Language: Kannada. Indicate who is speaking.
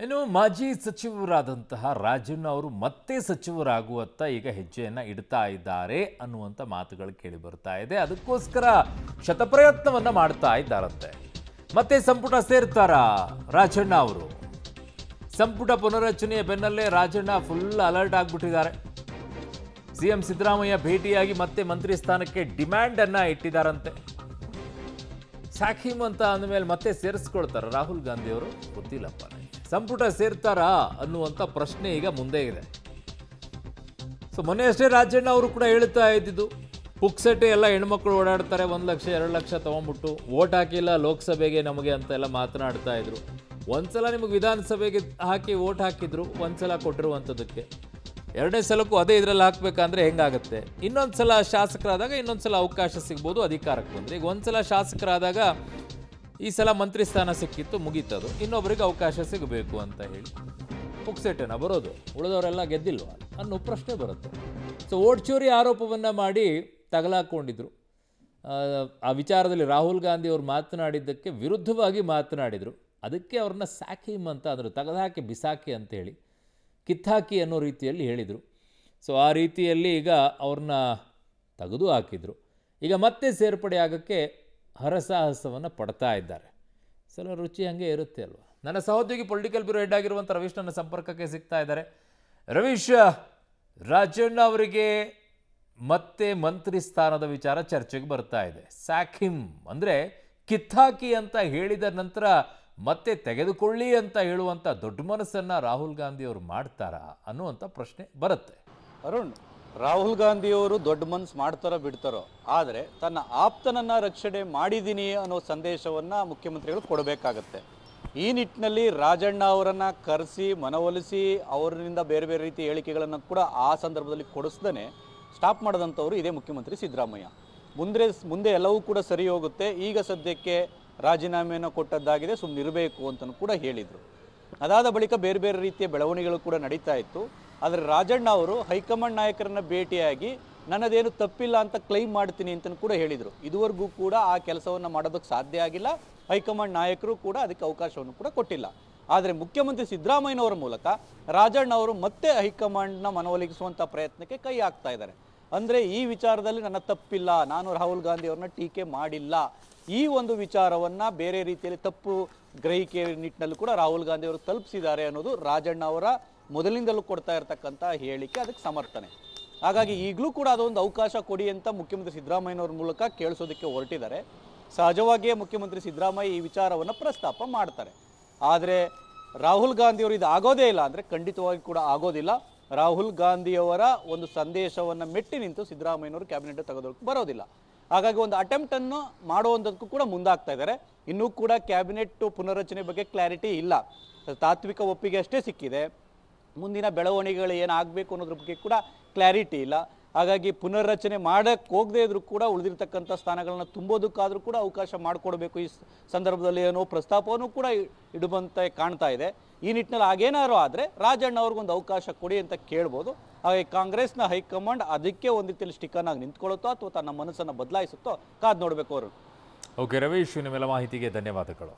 Speaker 1: ಇನ್ನು ಮಾಜಿ ಸಚಿವರಾದಂತಹ ರಾಜಣ್ಣ ಅವರು ಮತ್ತೆ ಸಚಿವರಾಗುವತ್ತ ಈಗ ಹೆಜ್ಜೆಯನ್ನ ಇಡ್ತಾ ಇದ್ದಾರೆ ಅನ್ನುವಂಥ ಮಾತುಗಳು ಕೇಳಿ ಬರ್ತಾ ಇದೆ. ಅದಕ್ಕೋಸ್ಕರ ಶತಪ್ರಯತ್ನವನ್ನ ಮಾಡ್ತಾ ಇದ್ದಾರಂತೆ. ಮತ್ತೆ ಸಂಪುಟ ಸೇರ್ತಾರ ರಾಜಣ್ಣ ಅವರು? ಸಂಪುಟ ಪುನರಚನೆಯ ಬೆನ್ನಲ್ಲೇ ರಾಜಣ್ಣ ಫುಲ್ ಅಲರ್ಟ್ ಆಗಿಬಿಟ್ಟಿದ್ದಾರೆ. ಸಿಎಂ ಸಿದ್ದರಾಮಯ್ಯ ಭೇಟಿಯಾಗಿ ಮತ್ತೆ ಮಂತ್ರಿ ಸ್ಥಾನಕ್ಕೆ ಡಿಮ್ಯಾಂಡ್ ಅನ್ನ ಇಟ್ಟಿದ್ದಾರಂತೆ. ಸಾಖಿಮ್ ಅಂತ ಅಂದಮೇಲೆ ಮತ್ತೆ ಸೇರಿಸ್ಕೊಳ್ತಾರ ರಾಹುಲ್ ಗಾಂಧಿ ಅವರು? ಗೊತ್ತಿಲ್ಲಪ್ಪ. ಸಂಪುಟ ಸೇರ್ತಾರಾ ಅನ್ನುವಂಥ ಪ್ರಶ್ನೆ ಈಗ ಮುಂದೆ ಇದೆ. ಸೊ ಮೊನ್ನೆ ಅಷ್ಟೇ ರಾಜಣ್ಣ ಅವರು ಕೂಡ ಹೇಳ್ತಾ ಇದ್ದಿದ್ದು, ಪುಕ್ಸಟ್ಟೆ ಎಲ್ಲ ಹೆಣ್ಮಕ್ಳು ಓಡಾಡ್ತಾರೆ, 1 ಲಕ್ಷ 2 ಲಕ್ಷ ತೊಗೊಂಡ್ಬಿಟ್ಟು ಓಟ್ ಹಾಕಿಲ್ಲ ಲೋಕಸಭೆಗೆ ನಮಗೆ ಅಂತ ಎಲ್ಲ ಮಾತನಾಡ್ತಾ ಇದ್ರು. ಒಂದ್ಸಲ ನಿಮಗೆ ವಿಧಾನಸಭೆಗೆ ಹಾಕಿ ಓಟ್ ಹಾಕಿದ್ರು, ಒಂದ್ಸಲ ಕೊಟ್ಟಿರುವಂಥದ್ದಕ್ಕೆ. 2ನೇ ಸಲಕ್ಕೂ ಅದೇ ಇದರಲ್ಲಿ ಹಾಕ್ಬೇಕಂದ್ರೆ ಹೆಂಗಾಗುತ್ತೆ? ಇನ್ನೊಂದ್ಸಲ ಶಾಸಕರಾದಾಗ ಇನ್ನೊಂದ್ಸಲ ಅವಕಾಶ ಸಿಗ್ಬೋದು ಅಧಿಕಾರಕ್ಕೆ ಬಂದರೆ. ಈಗ ಒಂದ್ಸಲ ಶಾಸಕರಾದಾಗ ಈ ಸಲ ಮಂತ್ರಿ ಸ್ಥಾನ ಸಿಕ್ಕಿತ್ತು, ಮುಗೀತದು, ಇನ್ನೊಬ್ಬರಿಗೆ ಅವಕಾಶ ಸಿಗಬೇಕು ಅಂತ ಹೇಳಿ ಪುಕ್ಸೆಟ್ಟೆನ ಬರೋದು, ಉಳಿದವರೆಲ್ಲ ಗೆದ್ದಿಲ್ವಾ ಅನ್ನೋ ಪ್ರಶ್ನೆ ಬರುತ್ತೆ. ಸೊ ಓಟ್ ಚೋರಿ ಆರೋಪವನ್ನು ಮಾಡಿ ತಗಲಾಕೊಂಡಿದ್ರು. ಆ ವಿಚಾರದಲ್ಲಿ ರಾಹುಲ್ ಗಾಂಧಿ ಅವರು ಮಾತನಾಡಿದ್ದಕ್ಕೆ ವಿರುದ್ಧವಾಗಿ ಮಾತನಾಡಿದರು. ಅದಕ್ಕೆ ಅವ್ರನ್ನ ಸಾಕಿಮ್ ಅಂತ ಅಂದರು, ತೆಗೆದುಹಾಕಿ ಬಿಸಾಕಿ ಅಂತೇಳಿ, ಕಿತ್ತಾಕಿ ಅನ್ನೋ ರೀತಿಯಲ್ಲಿ ಹೇಳಿದರು. ಸೊ ಆ ರೀತಿಯಲ್ಲಿ ಈಗ ಅವ್ರನ್ನ ತೆಗೆದು ಹಾಕಿದರು. ಈಗ ಮತ್ತೆ ಸೇರ್ಪಡೆ ಆಗೋಕ್ಕೆ ಹರಸಾಹಸವನ್ನು ಪಡ್ತಾ ಇದ್ದಾರೆ. ಸಲ ರುಚಿ ಹಾಗೆ ಇರುತ್ತೆ ಅಲ್ವಾ? ನನ್ನ ಸಹೋದ್ಯೋಗಿ ಪೊಲಿಟಿಕಲ್ ಬ್ಯೂರೋ ಹೆಡ್ ಆಗಿರುವಂಥ ರವೀಶ್ ನನ್ನ ಸಂಪರ್ಕಕ್ಕೆ ಸಿಗ್ತಾ ಇದ್ದಾರೆ. ರವೀಶ್, ರಾಜಣ್ಣ ಅವರಿಗೆ ಮತ್ತೆ ಮಂತ್ರಿ ಸ್ಥಾನದ ವಿಚಾರ ಚರ್ಚೆಗೆ ಬರ್ತಾ ಇದೆ. ಸಾಖಿಮ್ ಅಂದರೆ ಕಿತ್ತಾಕಿ ಅಂತ ಹೇಳಿದ ನಂತರ ಮತ್ತೆ ತೆಗೆದುಕೊಳ್ಳಿ ಅಂತ ಹೇಳುವಂಥ ದೊಡ್ಡ ಮನಸ್ಸನ್ನು ರಾಹುಲ್ ಗಾಂಧಿ ಅವರು ಮಾಡ್ತಾರಾ ಅನ್ನುವಂಥ ಪ್ರಶ್ನೆ ಬರುತ್ತೆ.
Speaker 2: ಅರುಣ್, ರಾಹುಲ್ ಗಾಂಧಿಯವರು ದೊಡ್ಡ ಮನಸ್ಸು ಮಾಡ್ತಾರೋ ಬಿಡ್ತಾರೋ, ಆದರೆ ತನ್ನ ಆಪ್ತನನ್ನು ರಕ್ಷಣೆ ಮಾಡಿದ್ದೀನಿ ಅನ್ನೋ ಸಂದೇಶವನ್ನು ಮುಖ್ಯಮಂತ್ರಿಗಳು ಕೊಡಬೇಕಾಗತ್ತೆ. ಈ ನಿಟ್ಟಿನಲ್ಲಿ ರಾಜಣ್ಣ ಅವರನ್ನು ಕರೆಸಿ ಮನವೊಲಿಸಿ ಅವರಿಂದ ಬೇರೆ ಬೇರೆ ರೀತಿಯ ಹೇಳಿಕೆಗಳನ್ನು ಕೂಡ ಆ ಸಂದರ್ಭದಲ್ಲಿ ಕೊಡಿಸ್ದೇ ಸ್ಟಾಪ್ ಮಾಡಿದಂಥವರು ಇದೇ ಮುಖ್ಯಮಂತ್ರಿ ಸಿದ್ದರಾಮಯ್ಯ. ಮುಂದೆ ಎಲ್ಲವೂ ಕೂಡ ಸರಿ ಹೋಗುತ್ತೆ, ಈಗ ಸದ್ಯಕ್ಕೆ ರಾಜೀನಾಮೆಯನ್ನು ಕೊಟ್ಟದ್ದಾಗಿದೆ, ಸುಮ್ಮನಿರಬೇಕು ಅಂತಲೂ ಕೂಡ ಹೇಳಿದರು. ಅದಾದ ಬಳಿಕ ಬೇರೆ ಬೇರೆ ರೀತಿಯ ಬೆಳವಣಿಗೆಗಳು ಕೂಡ ನಡೀತಾ ಇತ್ತು. ಆದರೆ ರಾಜಣ್ಣ ಅವರು ಹೈಕಮಾಂಡ್ ನಾಯಕರನ್ನು ಭೇಟಿಯಾಗಿ ನನ್ನದೇನು ತಪ್ಪಿಲ್ಲ ಅಂತ ಕ್ಲೈಮ್ ಮಾಡ್ತೀನಿ ಅಂತಲೂ ಕೂಡ ಹೇಳಿದರು. ಇದುವರೆಗೂ ಕೂಡ ಆ ಕೆಲಸವನ್ನು ಮಾಡೋದಕ್ಕೆ ಸಾಧ್ಯ ಆಗಿಲ್ಲ. ಹೈಕಮಾಂಡ್ ನಾಯಕರು ಕೂಡ ಅದಕ್ಕೆ ಅವಕಾಶವನ್ನು ಕೂಡ ಕೊಟ್ಟಿಲ್ಲ. ಆದರೆ ಮುಖ್ಯಮಂತ್ರಿ ಸಿದ್ದರಾಮಯ್ಯನವರ ಮೂಲಕ ರಾಜಣ್ಣ ಅವರು ಮತ್ತೆ ಹೈಕಮಾಂಡ್ನ ಮನವೊಲಿಸುವಂಥ ಪ್ರಯತ್ನಕ್ಕೆ ಕೈ ಹಾಕ್ತಾ ಇದ್ದಾರೆ. ಅಂದರೆ ಈ ವಿಚಾರದಲ್ಲಿ ನನ್ನ ತಪ್ಪಿಲ್ಲ, ನಾನು ರಾಹುಲ್ ಗಾಂಧಿ ಅವ್ರನ್ನ ಟೀಕೆ ಮಾಡಿಲ್ಲ, ಈ ಒಂದು ವಿಚಾರವನ್ನು ಬೇರೆ ರೀತಿಯಲ್ಲಿ ತಪ್ಪು ಗ್ರಹಿಕೆ ನಿಟ್ಟಿನಲ್ಲೂ ಕೂಡ ರಾಹುಲ್ ಗಾಂಧಿ ಅವರು ತಲುಪಿಸಿದ್ದಾರೆ ಅನ್ನೋದು ರಾಜಣ್ಣ ಅವರ ಮೊದಲಿಂದಲೂ ಕೊಡ್ತಾ ಇರತಕ್ಕಂಥ ಹೇಳಿಕೆ, ಅದಕ್ಕೆ ಸಮರ್ಥನೆ. ಹಾಗಾಗಿ ಈಗಲೂ ಕೂಡ ಅದೊಂದು ಅವಕಾಶ ಕೊಡಿ ಅಂತ ಮುಖ್ಯಮಂತ್ರಿ ಸಿದ್ದರಾಮಯ್ಯನವ್ರ ಮೂಲಕ ಕೇಳಿಸೋದಕ್ಕೆ ಹೊರಟಿದ್ದಾರೆ. ಸಹಜವಾಗಿಯೇ ಮುಖ್ಯಮಂತ್ರಿ ಸಿದ್ದರಾಮಯ್ಯ ಈ ವಿಚಾರವನ್ನು ಪ್ರಸ್ತಾಪ ಮಾಡ್ತಾರೆ. ಆದರೆ ರಾಹುಲ್ ಗಾಂಧಿಯವರು ಇದು ಆಗೋದೇ ಇಲ್ಲ ಅಂದರೆ ಖಂಡಿತವಾಗಿ ಕೂಡ ಆಗೋದಿಲ್ಲ. ರಾಹುಲ್ ಗಾಂಧಿಯವರ ಒಂದು ಸಂದೇಶವನ್ನು ಮೆಟ್ಟಿ ನಿಂತು ಸಿದ್ದರಾಮಯ್ಯನವರು ಕ್ಯಾಬಿನೆಟ್ ತೆಗೆದೋಕೆ ಬರೋದಿಲ್ಲ. ಹಾಗಾಗಿ ಒಂದು ಅಟೆಂಪ್ಟನ್ನು ಮಾಡುವಂಥದ್ದಕ್ಕೂ ಕೂಡ ಮುಂದಾಗ್ತಾ ಇದ್ದಾರೆ. ಇನ್ನೂ ಕೂಡ ಕ್ಯಾಬಿನೆಟ್ ಪುನರ್ರಚನೆ ಬಗ್ಗೆ ಕ್ಲಾರಿಟಿ ಇಲ್ಲ, ತಾತ್ವಿಕ ಒಪ್ಪಿಗೆ ಅಷ್ಟೇ ಸಿಕ್ಕಿದೆ. ಮುಂದಿನ ಬೆಳವಣಿಗೆಗಳು ಏನಾಗಬೇಕು ಅನ್ನೋದ್ರ ಬಗ್ಗೆ ಕೂಡ ಕ್ಲಾರಿಟಿ ಇಲ್ಲ. ಹಾಗಾಗಿ ಪುನರ್ರಚನೆ ಮಾಡೋಕ್ಕೆ ಹೋಗದೇ ಇದ್ರೂ ಕೂಡ ಉಳಿದಿರ್ತಕ್ಕಂಥ ಸ್ಥಾನಗಳನ್ನ ತುಂಬೋದಕ್ಕಾದರೂ ಕೂಡ ಅವಕಾಶ ಮಾಡಿಕೊಡ್ಬೇಕು ಈ ಸಂದರ್ಭದಲ್ಲಿ ಅನ್ನೋ ಪ್ರಸ್ತಾಪವನ್ನು ಕೂಡ ಇಡುವಂತೆ ಕಾಣ್ತಾ ಇದೆ. ಈ ನಿಟ್ಟಿನಲ್ಲಿ ಹಾಗೇನಾದ್ರು ಆದರೆ ರಾಜಣ್ಣ ಅವ್ರಿಗೊಂದು ಅವಕಾಶ ಕೊಡಿ ಅಂತ ಕೇಳ್ಬೋದು. ಹಾಗೆ ಕಾಂಗ್ರೆಸ್ನ ಹೈಕಮಾಂಡ್ ಅದಕ್ಕೆ ಒಂದು ರೀತಿಯಲ್ಲಿ ಸ್ಟಿಕ್ಕನ್ ಆಗಿ ನಿಂತ್ಕೊಳ್ಳುತ್ತೋ ಅಥವಾ ತನ್ನ ಮನಸ್ಸನ್ನು ಬದಲಾಯಿಸುತ್ತೋ ಕಾದು ನೋಡಬೇಕು ಅವರು.
Speaker 1: ಓಕೆ ರವೀಶ್, ನಿಮ್ಮೆಲ್ಲ ಮಾಹಿತಿಗೆ ಧನ್ಯವಾದಗಳು.